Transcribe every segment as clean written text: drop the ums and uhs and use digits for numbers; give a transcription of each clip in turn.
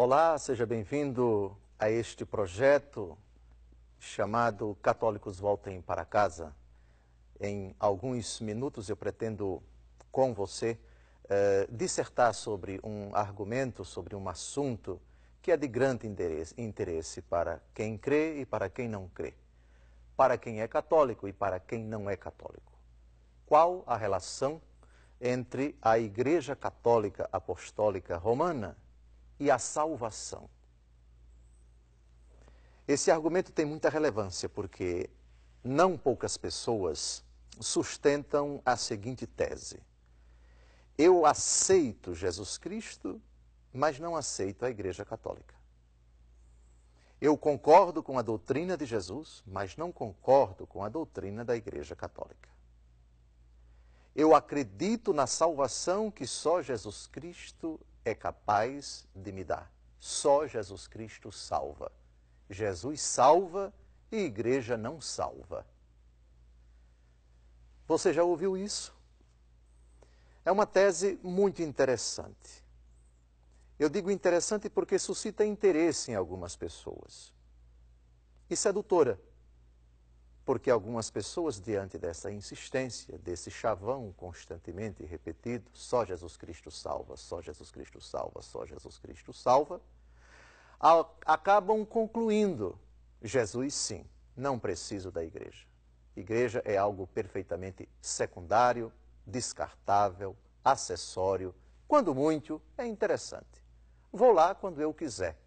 Olá, seja bem-vindo a este projeto chamado Católicos Voltem para Casa. Em alguns minutos eu pretendo, com você, dissertar sobre um argumento, sobre um assunto que é de grande interesse para quem crê e para quem não crê, para quem é católico e para quem não é católico. Qual a relação entre a Igreja Católica Apostólica Romana e a salvação? Esse argumento tem muita relevância porque não poucas pessoas sustentam a seguinte tese: eu aceito Jesus Cristo, mas não aceito a Igreja Católica. Eu concordo com a doutrina de Jesus, mas não concordo com a doutrina da Igreja Católica. Eu acredito na salvação que só Jesus Cristo é capaz de me dar. Só Jesus Cristo salva. Jesus salva e a Igreja não salva. Você já ouviu isso? É uma tese muito interessante. Eu digo interessante porque suscita interesse em algumas pessoas. E sedutora, porque algumas pessoas, diante dessa insistência, desse chavão constantemente repetido, só Jesus Cristo salva, só Jesus Cristo salva, só Jesus Cristo salva, acabam concluindo: Jesus sim, não preciso da igreja. Igreja é algo perfeitamente secundário, descartável, acessório, quando muito é interessante. Vou lá quando eu quiser.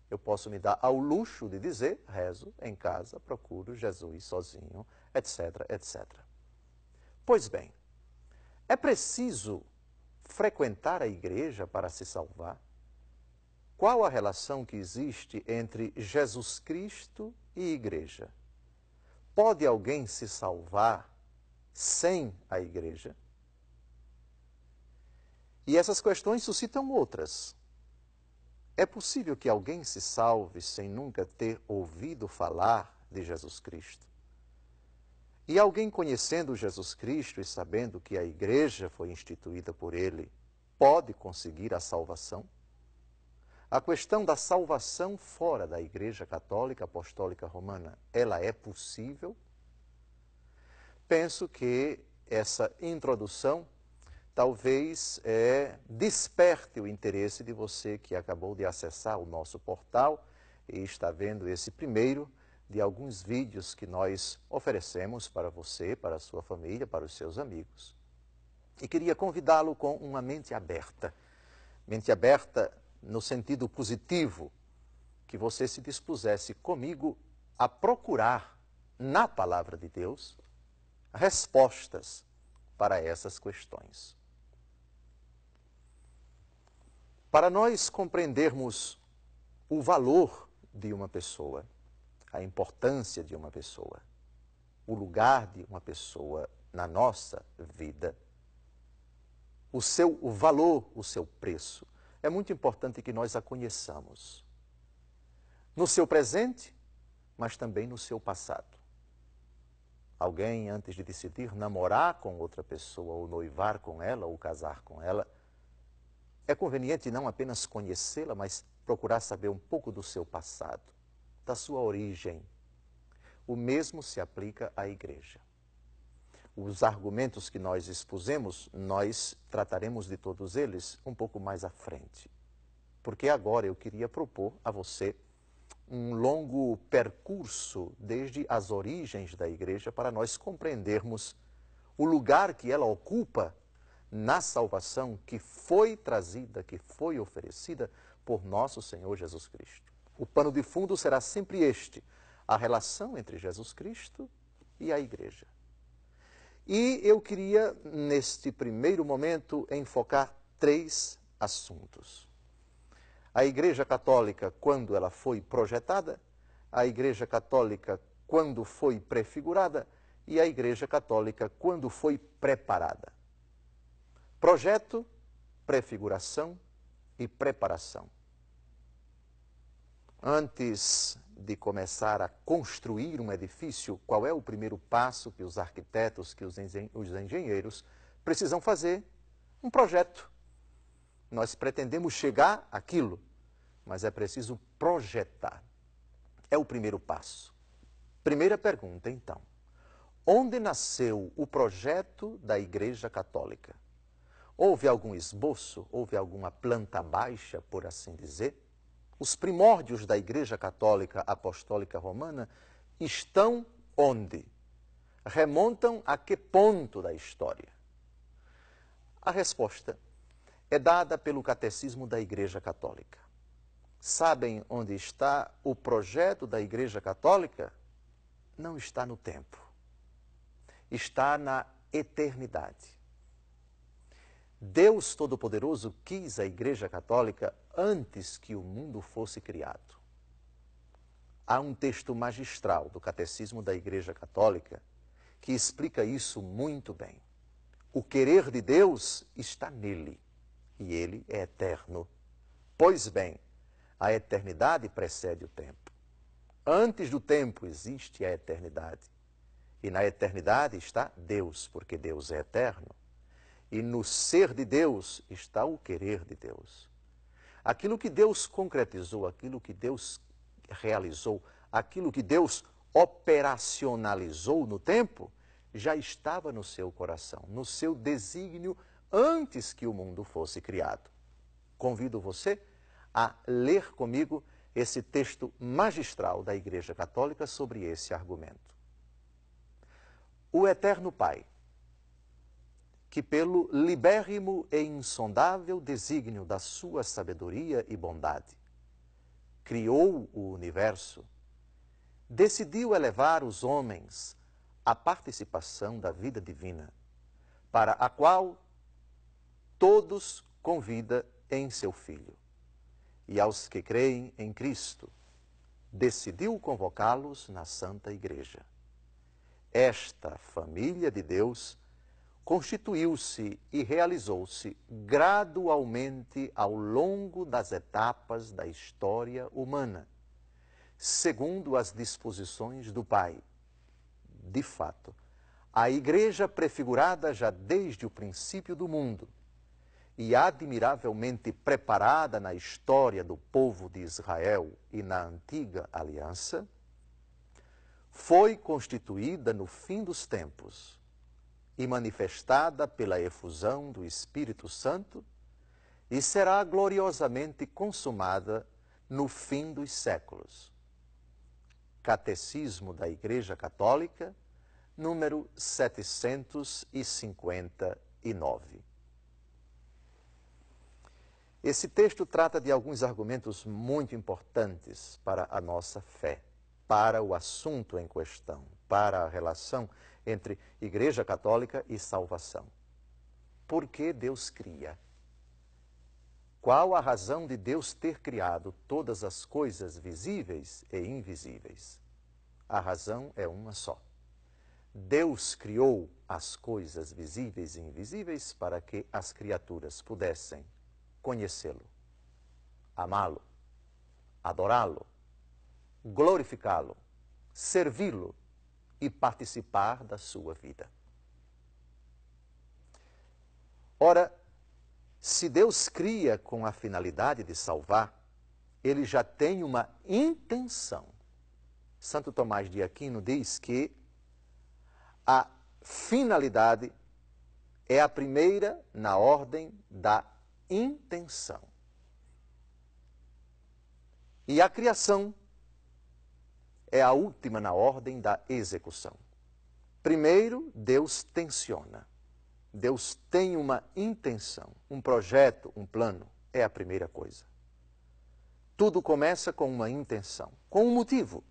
Eu posso me dar ao luxo de dizer: rezo em casa, procuro Jesus sozinho, etc, etc. Pois bem, é preciso frequentar a igreja para se salvar? Qual a relação que existe entre Jesus Cristo e igreja? Pode alguém se salvar sem a igreja? E essas questões suscitam outras. É possível que alguém se salve sem nunca ter ouvido falar de Jesus Cristo? E alguém conhecendo Jesus Cristo e sabendo que a igreja foi instituída por ele, pode conseguir a salvação? A questão da salvação fora da Igreja Católica Apostólica Romana, ela é possível? Penso que essa introdução talvez desperte o interesse de você que acabou de acessar o nosso portal e está vendo esse primeiro de alguns vídeos que nós oferecemos para você, para a sua família, para os seus amigos. E queria convidá-lo com uma mente aberta no sentido positivo, que você se dispusesse comigo a procurar na Palavra de Deus respostas para essas questões. Para nós compreendermos o valor de uma pessoa, a importância de uma pessoa, o lugar de uma pessoa na nossa vida, o seu valor, o seu preço, é muito importante que nós a conheçamos. No seu presente, mas também no seu passado. Alguém, antes de decidir namorar com outra pessoa, ou noivar com ela, ou casar com ela, é conveniente não apenas conhecê-la, mas procurar saber um pouco do seu passado, da sua origem. O mesmo se aplica à igreja. Os argumentos que nós expusemos, nós trataremos de todos eles um pouco mais à frente. Porque agora eu queria propor a você um longo percurso desde as origens da igreja para nós compreendermos o lugar que ela ocupa na salvação que foi trazida, que foi oferecida por nosso Senhor Jesus Cristo. O pano de fundo será sempre este: a relação entre Jesus Cristo e a igreja. E eu queria, neste primeiro momento, enfocar 3 assuntos. A Igreja Católica, quando ela foi projetada, a Igreja Católica, quando foi prefigurada, e a Igreja Católica, quando foi preparada. Projeto, prefiguração e preparação. Antes de começar a construir um edifício, qual é o primeiro passo que os arquitetos, que os engenheiros precisam fazer? Um projeto. Nós pretendemos chegar àquilo, mas é preciso projetar. É o primeiro passo. Primeira pergunta, então. Onde nasceu o projeto da Igreja Católica? Houve algum esboço? Houve alguma planta baixa, por assim dizer? Os primórdios da Igreja Católica Apostólica Romana estão onde? Remontam a que ponto da história? A resposta é dada pelo Catecismo da Igreja Católica. Sabem onde está o projeto da Igreja Católica? Não está no tempo. Está na eternidade. Deus Todo-Poderoso quis a Igreja Católica antes que o mundo fosse criado. Há um texto magistral do Catecismo da Igreja Católica que explica isso muito bem. O querer de Deus está nele, e ele é eterno. Pois bem, a eternidade precede o tempo. Antes do tempo existe a eternidade. E na eternidade está Deus, porque Deus é eterno. E no ser de Deus está o querer de Deus. Aquilo que Deus concretizou, aquilo que Deus realizou, aquilo que Deus operacionalizou no tempo, já estava no seu coração, no seu desígnio, antes que o mundo fosse criado. Convido você a ler comigo esse texto magistral da Igreja Católica sobre esse argumento. O Eterno Pai, que pelo libérrimo e insondável desígnio da sua sabedoria e bondade, criou o universo, decidiu elevar os homens à participação da vida divina, para a qual todos convida em seu Filho. E aos que creem em Cristo, decidiu convocá-los na Santa Igreja. Esta família de Deus constituiu-se e realizou-se gradualmente ao longo das etapas da história humana, segundo as disposições do Pai. De fato, a Igreja prefigurada já desde o princípio do mundo e admiravelmente preparada na história do povo de Israel e na antiga aliança, foi constituída no fim dos tempos e manifestada pela efusão do Espírito Santo e será gloriosamente consumada no fim dos séculos. Catecismo da Igreja Católica, número 759. Esse texto trata de alguns argumentos muito importantes para a nossa fé, para o assunto em questão, para a relação entre Igreja Católica e salvação. Por que Deus cria? Qual a razão de Deus ter criado todas as coisas visíveis e invisíveis? A razão é uma só. Deus criou as coisas visíveis e invisíveis para que as criaturas pudessem conhecê-lo, amá-lo, adorá-lo, glorificá-lo, servi-lo e participar da sua vida. Ora, se Deus cria com a finalidade de salvar, ele já tem uma intenção. Santo Tomás de Aquino diz que a finalidade é a primeira na ordem da intenção. E a criação é a última na ordem da execução. Primeiro, Deus tenciona. Deus tem uma intenção, um projeto, um plano. É a primeira coisa. Tudo começa com uma intenção, com um motivo.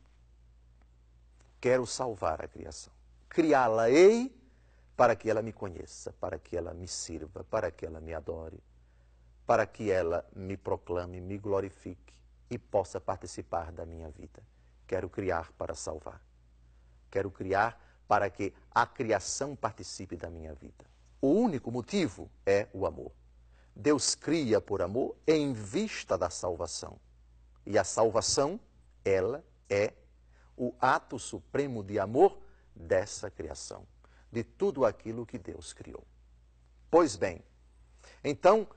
Quero salvar a criação. Criá-la-ei para que ela me conheça, para que ela me sirva, para que ela me adore, para que ela me proclame, me glorifique e possa participar da minha vida. Quero criar para salvar. Quero criar para que a criação participe da minha vida. O único motivo é o amor. Deus cria por amor em vista da salvação. E a salvação, ela é o ato supremo de amor dessa criação, de tudo aquilo que Deus criou. Pois bem, então,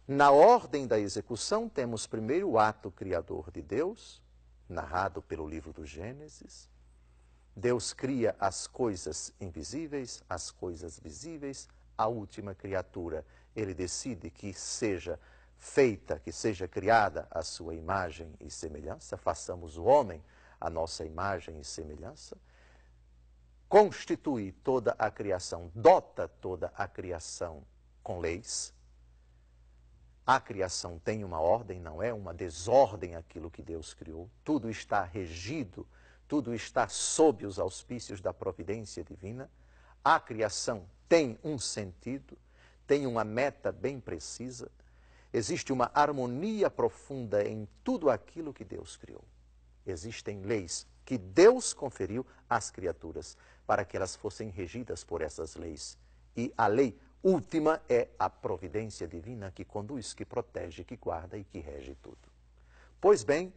Na ordem da execução, temos primeiro o ato criador de Deus, narrado pelo livro do Gênesis. Deus cria as coisas invisíveis, as coisas visíveis, a última criatura. Ele decide que seja feita, que seja criada a sua imagem e semelhança, façamos o homem a nossa imagem e semelhança, constitui toda a criação, dota toda a criação com leis. A criação tem uma ordem, não é uma desordem aquilo que Deus criou. Tudo está regido, tudo está sob os auspícios da providência divina. A criação tem um sentido, tem uma meta bem precisa. Existe uma harmonia profunda em tudo aquilo que Deus criou. Existem leis que Deus conferiu às criaturas para que elas fossem regidas por essas leis. E a lei última é a providência divina que conduz, que protege, que guarda e que rege tudo. Pois bem,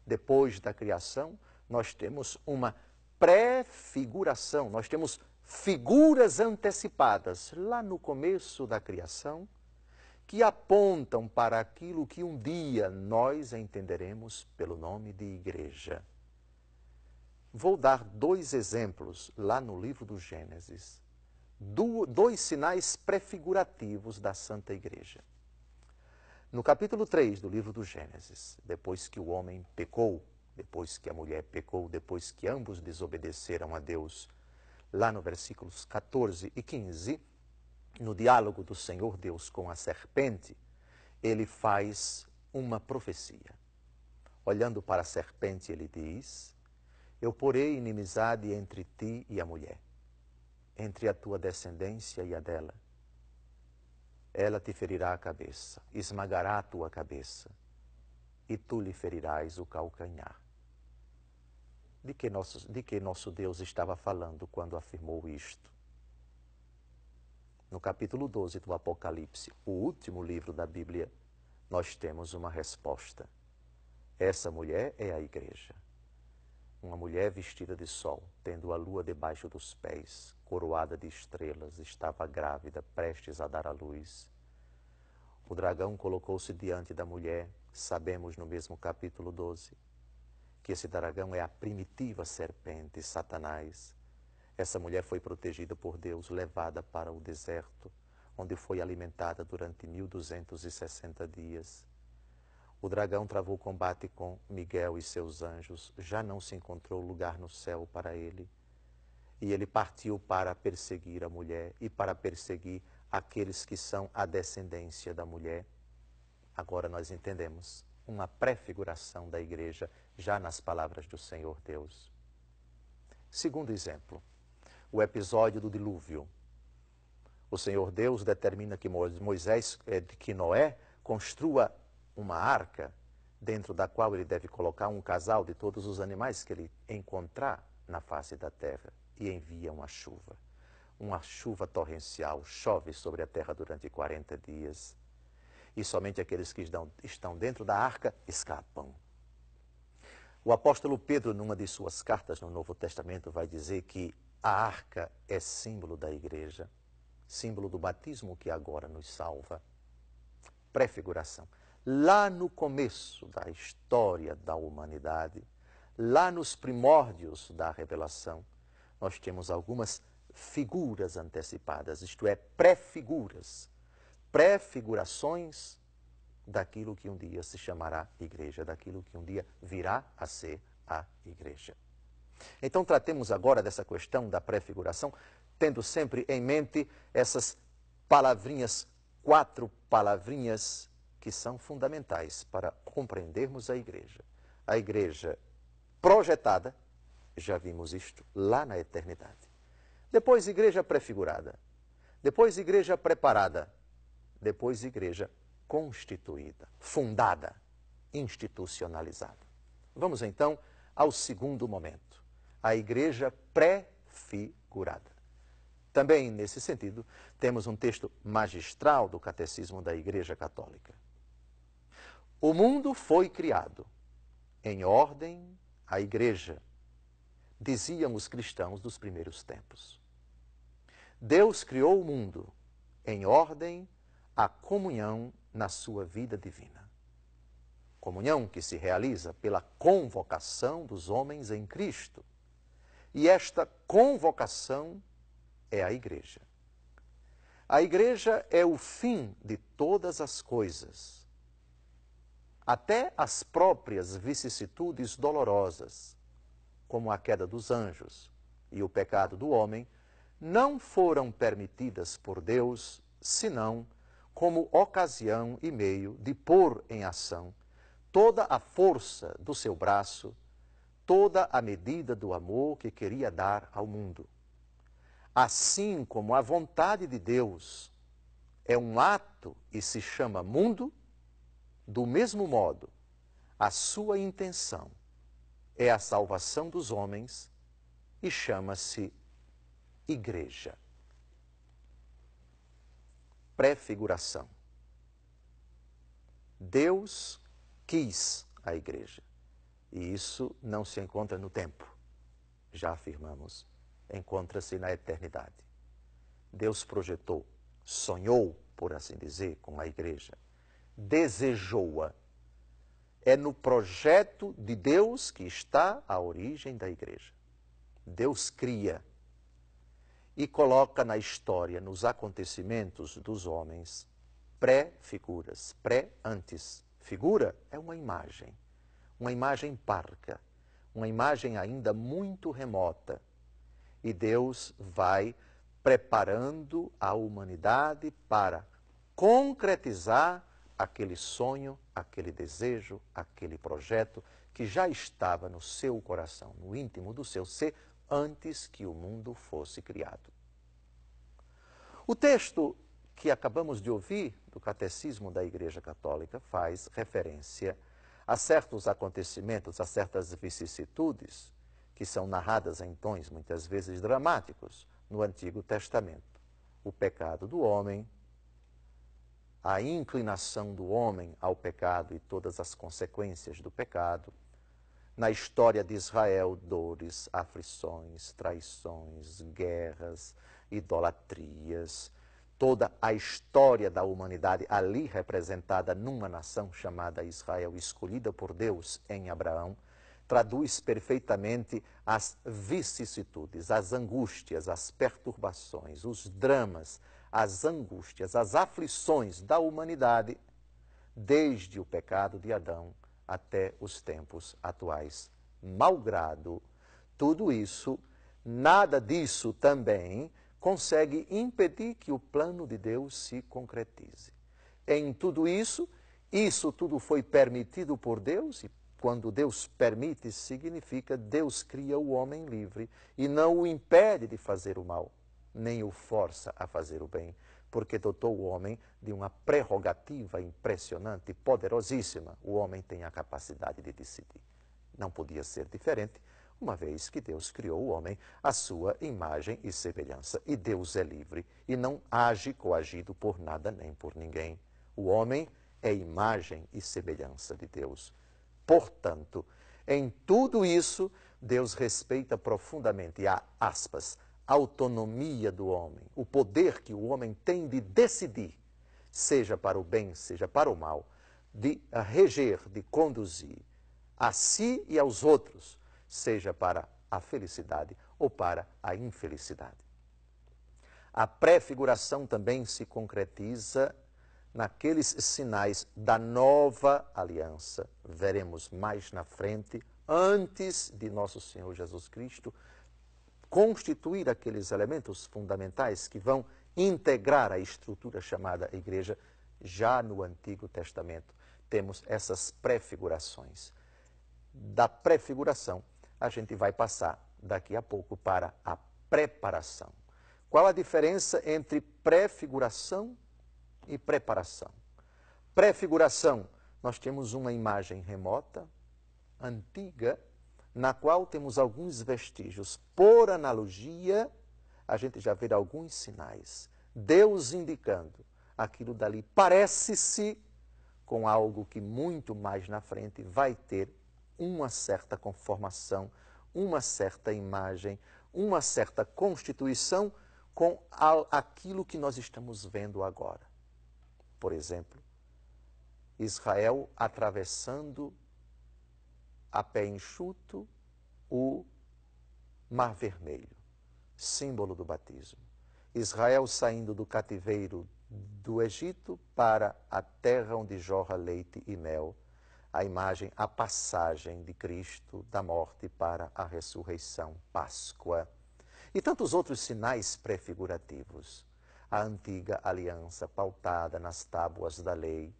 depois da criação, nós temos uma prefiguração, nós temos figuras antecipadas lá no começo da criação que apontam para aquilo que um dia nós entenderemos pelo nome de igreja. Vou dar 2 exemplos lá no livro do Gênesis. 2 sinais prefigurativos da Santa Igreja. No capítulo 3 do livro do Gênesis, depois que o homem pecou, depois que a mulher pecou, depois que ambos desobedeceram a Deus, lá no versículos 14 e 15, no diálogo do Senhor Deus com a serpente, ele faz uma profecia. Olhando para a serpente, ele diz: eu porei inimizade entre ti e a mulher, entre a tua descendência e a dela. Ela te ferirá a cabeça, esmagará a tua cabeça, e tu lhe ferirás o calcanhar. De que nosso Deus estava falando quando afirmou isto? No capítulo 12 do Apocalipse, o último livro da Bíblia, nós temos uma resposta. Essa mulher é a igreja. Uma mulher vestida de sol, tendo a lua debaixo dos pés, coroada de estrelas, estava grávida, prestes a dar à luz. O dragão colocou-se diante da mulher, sabemos no mesmo capítulo 12, que esse dragão é a primitiva serpente, Satanás. Essa mulher foi protegida por Deus, levada para o deserto, onde foi alimentada durante 1260 dias. O dragão travou combate com Miguel e seus anjos, já não se encontrou lugar no céu para ele. E ele partiu para perseguir a mulher e para perseguir aqueles que são a descendência da mulher. Agora nós entendemos uma prefiguração da igreja, já nas palavras do Senhor Deus. Segundo exemplo, o episódio do dilúvio. O Senhor Deus determina que que Noé construa uma arca, dentro da qual ele deve colocar um casal de todos os animais que ele encontrar na face da terra, e envia uma chuva torrencial, chove sobre a terra durante 40 dias, e somente aqueles que estão dentro da arca escapam. O apóstolo Pedro, numa de suas cartas no Novo Testamento, vai dizer que a arca é símbolo da igreja, símbolo do batismo que agora nos salva. Prefiguração. Lá no começo da história da humanidade, lá nos primórdios da revelação, nós temos algumas figuras antecipadas, isto é, prefigurações daquilo que um dia se chamará igreja, daquilo que um dia virá a ser a igreja. Então tratemos agora dessa questão da prefiguração, tendo sempre em mente essas palavrinhas, 4 palavrinhas que são fundamentais para compreendermos a igreja. A igreja projetada, já vimos isto lá na eternidade. Depois, igreja prefigurada. Depois, igreja preparada. Depois, igreja constituída, fundada, institucionalizada. Vamos então ao segundo momento, a igreja prefigurada. Também, nesse sentido, temos um texto magistral do Catecismo da Igreja Católica. O mundo foi criado em ordem à igreja, diziam os cristãos dos primeiros tempos. Deus criou o mundo em ordem à comunhão na sua vida divina. Comunhão que se realiza pela convocação dos homens em Cristo. E esta convocação é a igreja. A igreja é o fim de todas as coisas. Até as próprias vicissitudes dolorosas, como a queda dos anjos e o pecado do homem, não foram permitidas por Deus, senão como ocasião e meio de pôr em ação toda a força do seu braço, toda a medida do amor que queria dar ao mundo. Assim como a vontade de Deus é um ato e se chama mundo, do mesmo modo, a sua intenção é a salvação dos homens e chama-se igreja. Prefiguração. Deus quis a igreja. E isso não se encontra no tempo. Já afirmamos, encontra-se na eternidade. Deus projetou, sonhou, por assim dizer, com a igreja. Desejou-a. É no projeto de Deus que está a origem da igreja. Deus cria e coloca na história, nos acontecimentos dos homens, pré-figuras, pré-antes. Figura é uma imagem parca, uma imagem ainda muito remota. E Deus vai preparando a humanidade para concretizar aquele sonho, aquele desejo, aquele projeto que já estava no seu coração, no íntimo do seu ser, antes que o mundo fosse criado. O texto que acabamos de ouvir do Catecismo da Igreja Católica faz referência a certos acontecimentos, a certas vicissitudes que são narradas em tons muitas vezes dramáticos no Antigo Testamento. O pecado do homem, a inclinação do homem ao pecado e todas as consequências do pecado. Na história de Israel, dores, aflições, traições, guerras, idolatrias, toda a história da humanidade ali representada numa nação chamada Israel, escolhida por Deus em Abraão, traduz perfeitamente as vicissitudes, as angústias, as perturbações, os dramas, as angústias, as aflições da humanidade, desde o pecado de Adão até os tempos atuais. Malgrado tudo isso, nada disso também consegue impedir que o plano de Deus se concretize. Em tudo isso tudo foi permitido por Deus, e quando Deus permite, significa Deus cria o homem livre e não o impede de fazer o mal, nem o força a fazer o bem, porque dotou o homem de uma prerrogativa impressionante e poderosíssima. O homem tem a capacidade de decidir. Não podia ser diferente, uma vez que Deus criou o homem à sua imagem e semelhança. E Deus é livre e não age coagido por nada nem por ninguém. O homem é imagem e semelhança de Deus. Portanto, em tudo isso, Deus respeita profundamente a, aspas, autonomia do homem, o poder que o homem tem de decidir, seja para o bem, seja para o mal, de reger, de conduzir a si e aos outros, seja para a felicidade ou para a infelicidade. A prefiguração também se concretiza naqueles sinais da nova aliança. Veremos mais na frente, antes de nosso Senhor Jesus Cristo constituir aqueles elementos fundamentais que vão integrar a estrutura chamada igreja. Já no Antigo Testamento temos essas prefigurações. Da prefiguração, a gente vai passar daqui a pouco para a preparação. Qual a diferença entre prefiguração e preparação? Prefiguração, nós temos uma imagem remota, antiga, na qual temos alguns vestígios. Por analogia, a gente já vê alguns sinais. Deus indicando aquilo dali parece-se com algo que muito mais na frente vai ter uma certa conformação, uma certa imagem, uma certa constituição com aquilo que nós estamos vendo agora. Por exemplo, Israel atravessando a pé enxuto o Mar Vermelho, símbolo do batismo. Israel saindo do cativeiro do Egito para a terra onde jorra leite e mel, a imagem, a passagem de Cristo da morte para a ressurreição, Páscoa. E tantos outros sinais prefigurativos. A antiga aliança pautada nas tábuas da lei.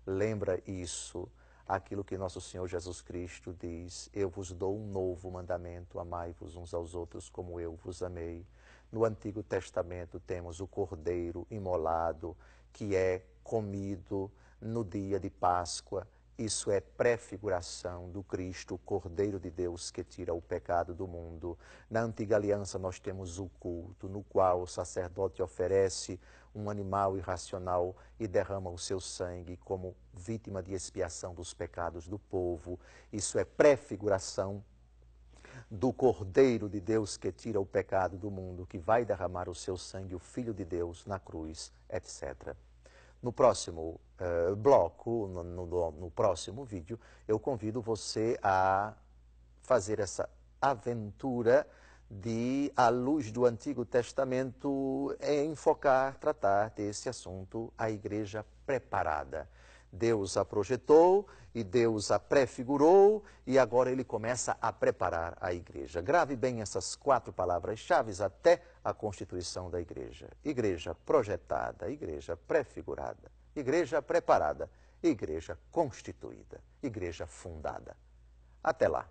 Lembra isso, aquilo que nosso Senhor Jesus Cristo diz: eu vos dou um novo mandamento, amai-vos uns aos outros como eu vos amei. No Antigo Testamento temos o cordeiro imolado, que é comido no dia de Páscoa. Isso é prefiguração do Cristo, o Cordeiro de Deus que tira o pecado do mundo. Na Antiga Aliança nós temos o culto, no qual o sacerdote oferece um animal irracional e derrama o seu sangue como vítima de expiação dos pecados do povo. Isso é prefiguração do Cordeiro de Deus que tira o pecado do mundo, que vai derramar o seu sangue, o Filho de Deus, na cruz, etc. No próximo bloco, no próximo vídeo, eu convido você a fazer essa aventura de, à luz do Antigo Testamento, enfocar, tratar desse assunto, a igreja preparada. Deus a projetou e Deus a prefigurou e agora ele começa a preparar a igreja. Grave bem essas 4 palavras-chave até a constituição da igreja. Igreja projetada, igreja prefigurada, igreja preparada, igreja constituída, igreja fundada. Até lá.